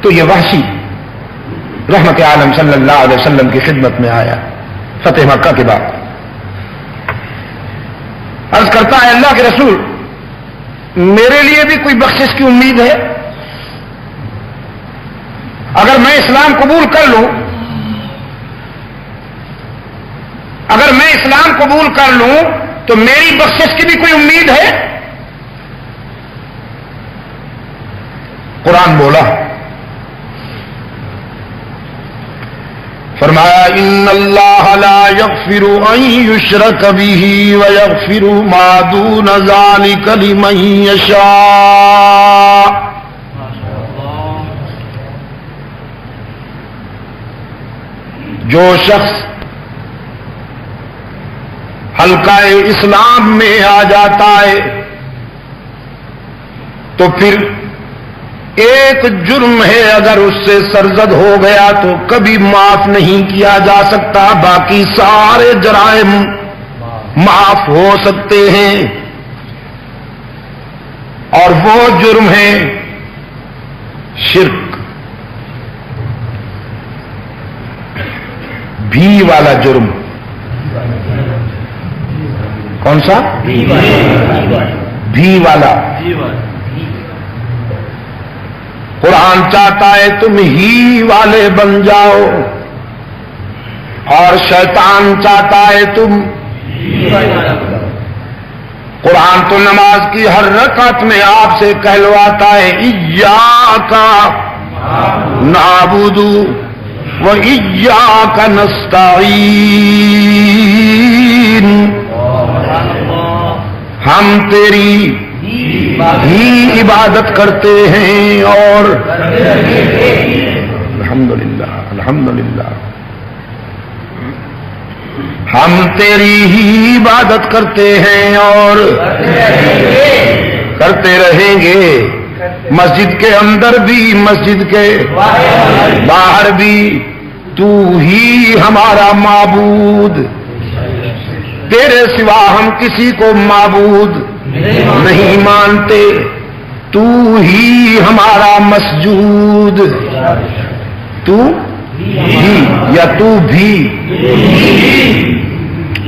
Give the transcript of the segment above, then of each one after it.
تو یہ وحشی رحمت عالم صلی اللہ علیہ وسلم کی خدمت میں آیا فتح مکہ کے بعد. عرض کرتا ہے اللہ کے رسول میرے لیے بھی کوئی بخشش کی امید ہے؟ اگر میں اسلام قبول کر لوں، اگر میں اسلام قبول کر لوں تو میری بخشش کی بھی کوئی امید ہے؟ قرآن بولا، فرمایا ان اللہ لا یغفر ان یشرک بہ ویغفر ما دون ذلک لمن یشاء. جو شخص حلقہ اسلام میں آ جاتا ہے تو پھر ایک جرم ہے اگر اس سے سرزد ہو گیا تو کبھی معاف نہیں کیا جا سکتا، باقی سارے جرائم معاف ہو سکتے ہیں. اور وہ جرم ہے شرک، بھی والا جرم. کون سا؟ بھی والا. قرآن چاہتا ہے تم ہی والے بن جاؤ اور شیطان چاہتا ہے تم. قرآن تو نماز کی ہر رکعت میں آپ سے کہلواتا ہے ایاک نعبد و ایاک نستعین، ہم تیری ہی عبادت کرتے ہیں اور الحمدللہ الحمدللہ ہم تیری ہی عبادت کرتے ہیں اور کرتے رہیں گے. مسجد کے اندر بھی مسجد کے باہر بھی تو ہی ہمارا معبود، تیرے سوا ہم کسی کو معبود نہیں مانتے، تو ہی ہمارا مسجود. تو ہی یا تو بھی،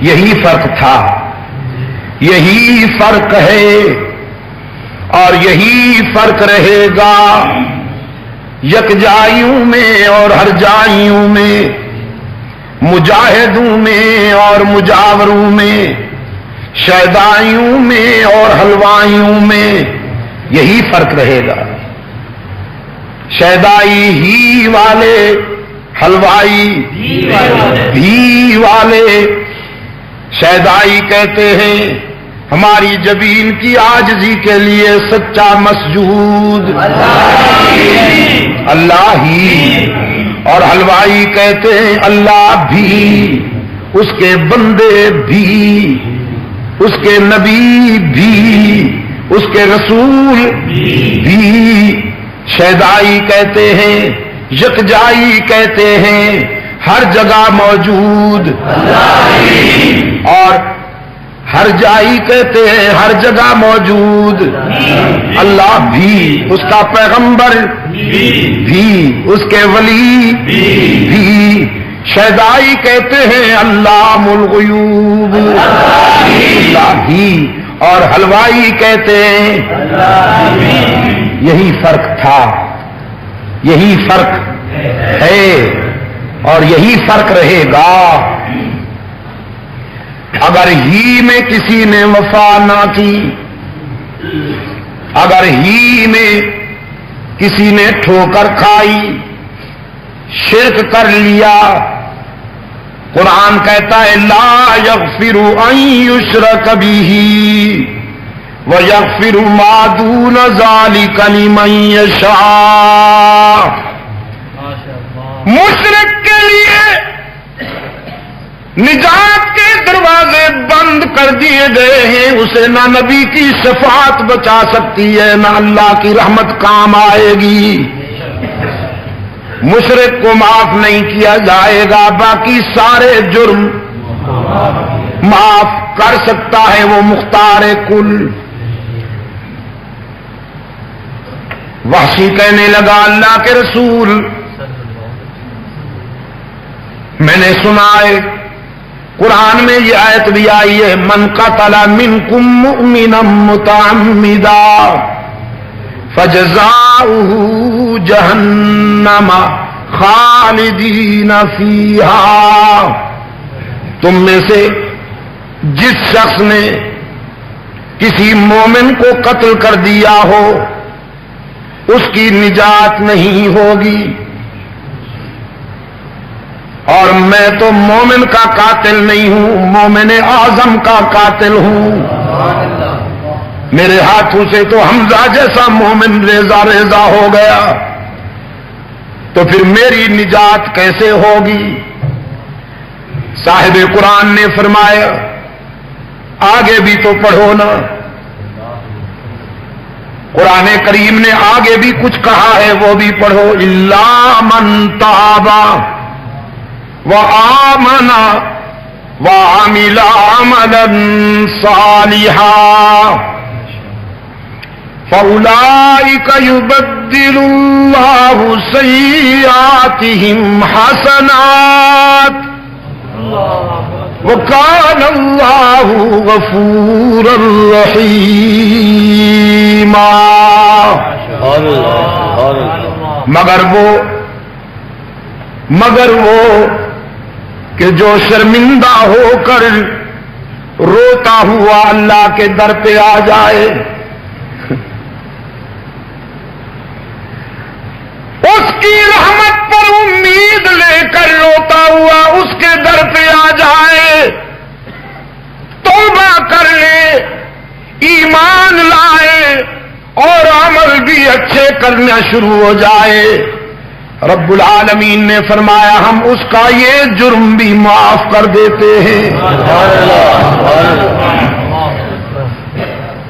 یہی فرق تھا، یہی فرق ہے اور یہی فرق رہے گا یکجائیوں میں اور ہر جائیوں میں، مجاہدوں میں اور مجاوروں میں، شیدائیوں میں اور حلوائیوں میں، یہی فرق رہے گا. شیدائی ہی والے، حلوائی بھی والے. شیدائی کہتے ہیں ہماری جبین کی عاجزی کے لیے سچا مسجود اللہ ہی، اور حلوائی کہتے ہیں اللہ بھی، اس کے بندے بھی، اس کے نبی بھی، اس کے رسول بھی. شیدائی کہتے ہیں، یکجائی کہتے ہیں ہر جگہ موجود، اور ہر جائی کہتے ہیں ہر جگہ موجود اللہ بھی، اس کا پیغمبر بھی، اس کے ولی بھی. شیدائی کہتے ہیں علام الغیوب اللہ ہی، اور حلوائی کہتے ہیں. یہی فرق تھا، یہی فرق ہے اور یہی فرق رہے گا. اگر ہی میں کسی نے وفا نہ کی، اگر ہی میں کسی نے ٹھوکر کھائی، شرک کر لیا، قرآن کہتا ہے لا یغفر ان یشرک بہ ویغفر ما دون ذلک لمن یشاء. مشرک کے لیے نجات کے دروازے بند کر دیے گئے ہیں، اسے نہ نبی کی شفاعت بچا سکتی ہے نہ اللہ کی رحمت کام آئے گی. مشرک کو معاف نہیں کیا جائے گا، باقی سارے جرم معاف کر سکتا ہے وہ مختار کل. وحشی کہنے لگا اللہ کے رسول میں نے سنا ہے قرآن میں یہ آیت بھی آئی ہے من قتل منکم مؤمنا متعمدا فجزاؤہ جہنم خالدین فیہا، تم میں سے جس شخص نے کسی مومن کو قتل کر دیا ہو اس کی نجات نہیں ہوگی، اور میں تو مومن کا قاتل نہیں ہوں، مومن اعظم کا قاتل ہوں، میرے ہاتھوں سے تو حمزہ جیسا مومن ریزہ ریزہ ہو گیا، تو پھر میری نجات کیسے ہوگی؟ صاحب قرآن نے فرمایا آگے بھی تو پڑھو نا، قرآن کریم نے آگے بھی کچھ کہا ہے وہ بھی پڑھو، الا من تاب وآمن وعمل عملا صالحا فأولئك يبدل الله سيئاتهم حسنات وكان الله غفورا رحيما۔ مگر وہ کہ جو شرمندہ ہو کر روتا ہوا اللہ کے در پہ آ جائے، اس کی رحمت پر امید لے کر روتا ہوا اس کے در پہ آ جائے، توبہ کر لے، ایمان لائے اور عمل بھی اچھے کرنا شروع ہو جائے، رب العالمین نے فرمایا ہم اس کا یہ جرم بھی معاف کر دیتے ہیں،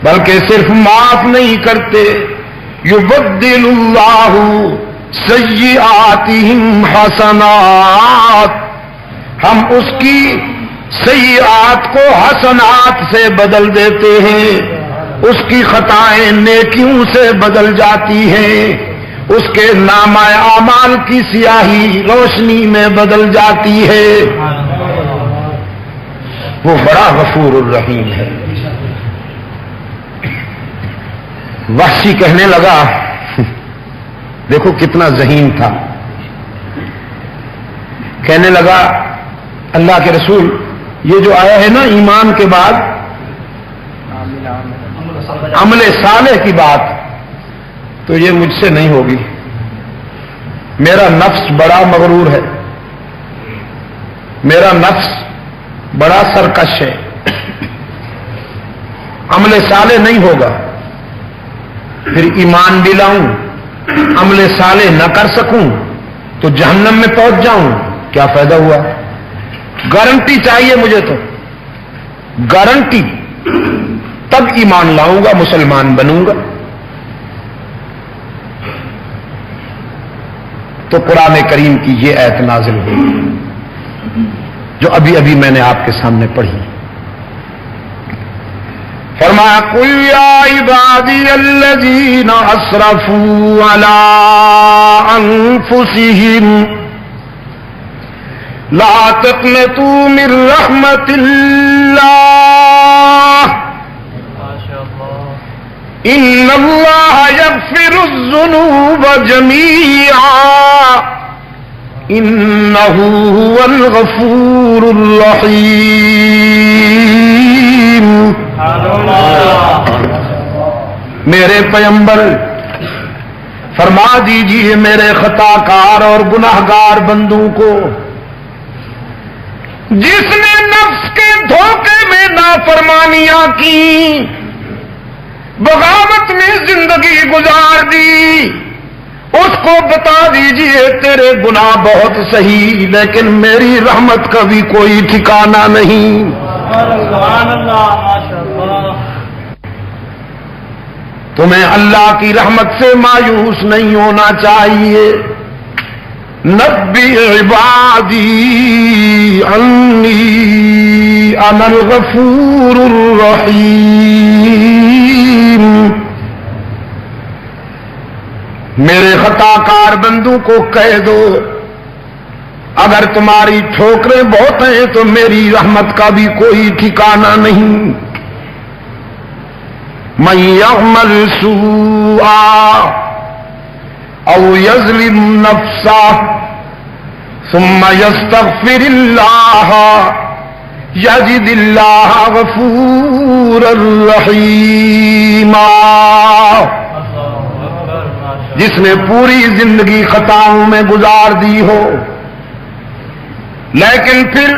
بلکہ صرف معاف نہیں کرتے، یبدل اللہ سیئاتہم حسنات، ہم اس کی سیئات کو حسنات سے بدل دیتے ہیں، اس کی خطائیں نیکیوں سے بدل جاتی ہیں، اس کے نامہ اعمال کی سیاہی روشنی میں بدل جاتی ہے، وہ بڑا غفور الرحیم ہے۔ وحشی کہنے لگا، دیکھو کتنا ذہین تھا، کہنے لگا اللہ کے رسول یہ جو آیا ہے نا ایمان کے بعد عمل صالح کی بات، تو یہ مجھ سے نہیں ہوگی، میرا نفس بڑا مغرور ہے، میرا نفس بڑا سرکش ہے، عمل صالح نہیں ہوگا، پھر ایمان بھی لاؤں عمل صالح نہ کر سکوں تو جہنم میں پہنچ جاؤں، کیا فائدہ ہوا؟ گارنٹی چاہیے مجھے، تو گارنٹی، تب ایمان لاؤں گا، مسلمان بنوں گا۔ تو قرآن کریم کی یہ آیت نازل ہوئی جو ابھی ابھی میں نے آپ کے سامنے پڑھی، فرمایا قل یا عبادی الذین اسرفوا علی انفسہم لا تقنطوا من رحمت اللہ ان اللہ یغفر الذنوب جمیعا انہ هو الغفور الرحیم۔ میرے پیغمبر فرما دیجئے میرے خطا کار اور گناہگار بندوں کو، جس نے نفس کے دھوکے میں نافرمانیاں کی، بغاوت میں زندگی گزار دی، اس کو بتا دیجئے تیرے گناہ بہت صحیح لیکن میری رحمت کا بھی کوئی ٹھکانہ نہیں۔ سبحان اللہ، ماشاءاللہ۔ تمہیں اللہ کی رحمت سے مایوس نہیں ہونا چاہیے۔ نبی عبادی انی انا الغفور الرحیم، میرے خطا کار بندوں کو کہہ دو اگر تمہاری ٹھوکریں بہت ہیں تو میری رحمت کا بھی کوئی ٹھکانہ نہیں. من یعمل سوءا او یظلم نفسہ ثم یستغفر اللہ یجد اللہ غفورا رحیما. جس نے پوری زندگی خطاؤں میں گزار دی ہو لیکن پھر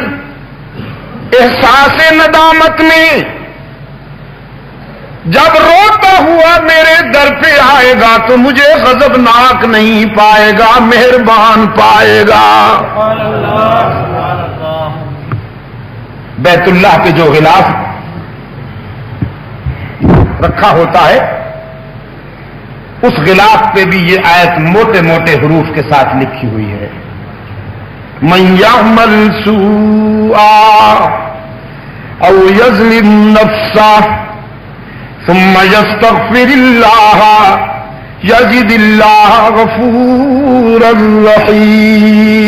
احساس ندامت میں جب روتا ہوا میرے در پہ آئے گا تو مجھے غضبناک نہیں پائے گا، مہربان پائے گا. بیت اللہ کے جو غلاف رکھا ہوتا ہے اس غلاف پہ بھی یہ آیت موٹے موٹے حروف کے ساتھ لکھی ہوئی ہے. من یعمل سوءا او یظلم نفسہ ثم یستغفر اللہ یجد اللہ غفورا رحیما.